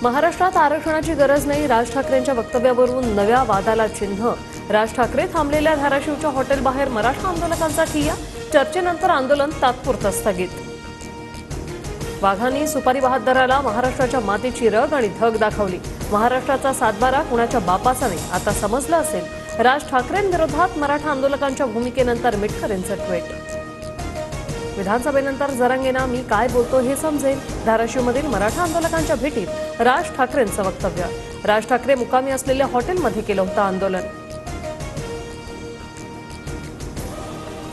महाराष्ट्रात आरक्षणाची गरज नाही, राज ठाकरेंच्या वक्तव्यावरून नव्या वादाला चिन्ह। राज ठाकरे थांबलेल्या धाराशिवच्या हॉटेल बाहेर मराठा आंदोलकांचा ठिय्या, चर्चेनंतर आंदोलन तात्पुरतं स्थगित। वाघांनी सुपारी बहादराला महाराष्ट्राच्या मातीची रग आणि धग दाखवली। महाराष्ट्राचा सातबारा कुणाच्या बापाचा नाही, आता समजलं असेल। राज ठाकरेंविरोधात मराठा आंदोलकांच्या भूमिकेनंतर मिटकरेंचं ट्विट। विधानसभेनंतर जरांगेंना मी काय बोलतो हे समजेल। धाराशिवमधील मराठा आंदोलकांच्या भेटीत राज ठाकरेंचं वक्तव्य। राज ठाकरे मुकामी असलेल्या हॉटेलमध्ये केलं होतं आंदोलन।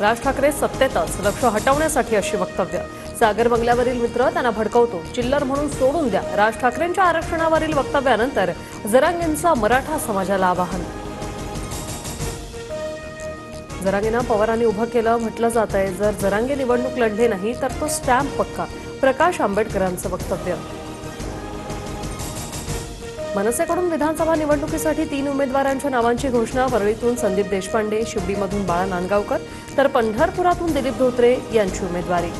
राज ठाकरे सत्तेतच लक्ष हटवण्यासाठी अशी वक्तव्य। सागर बंगल्यावरील मित्र त्यांना भडकवतो, चिल्लर म्हणून सोडून द्या। राज ठाकरेंच्या आरक्षणावरील वक्तव्यानंतर जरांगेंचं मराठा समाजाला आवाहन। जरांगेंना पवारांनी उभं केलं म्हटलं जात आहे। जर जरांगे निवडणूक लढले नाही तर तो स्टॅम्प पक्का। प्रकाश आंबेडकरांचं वक्तव्य। मनसेकडून विधानसभा निवडणुकीसाठी 3 उमेदवारांच्या नावांची घोषणा। वरळीतून संदीप देशपांडे, शिवडीमधून बाळा नांदगावकर तर पंढरपुरातून दिलीप धोत्रे यांची उमेदवारी।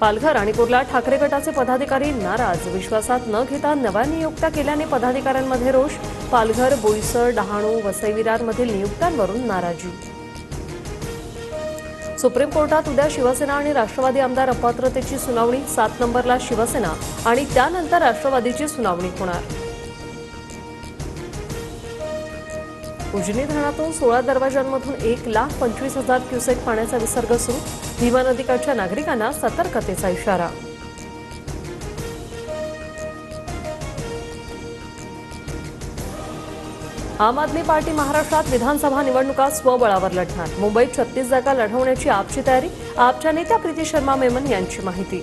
पालघर आणि कुर्ला ठाकरे गटाचे पदाधिकारी नाराज। विश्वासात न घेता नव्या नियुक्त्या केल्याने पदाधिकाऱ्यांमध्ये रोष। पालघर, बोईसर, डहाणू, वसई विरारमधील नियुक्त्यांवरून नाराजी। सुप्रीम कोर्टात उद्या शिवसेना आणि राष्ट्रवादी आमदार अपात्रतेची सुनावणी। 7 नंबरला शिवसेना आणि त्यानंतर राष्ट्रवादीची सुनावणी होणार। उजनी धरणातून 16 दरवाजांमधून 1,25,000 क्युसेक पाण्याचा विसर्ग सुरू। भीमा नदीकाठच्या नागरिकांना सतर्कतेचा इशारा। आम आदमी पार्टी महाराष्ट्रात विधानसभा निवडणुका स्वबळावर लढणार। मुंबईत 36 जागा लढवण्याची आपची तयारी। आपच्या नेत्या प्रीती शर्मा मेमन यांची माहिती।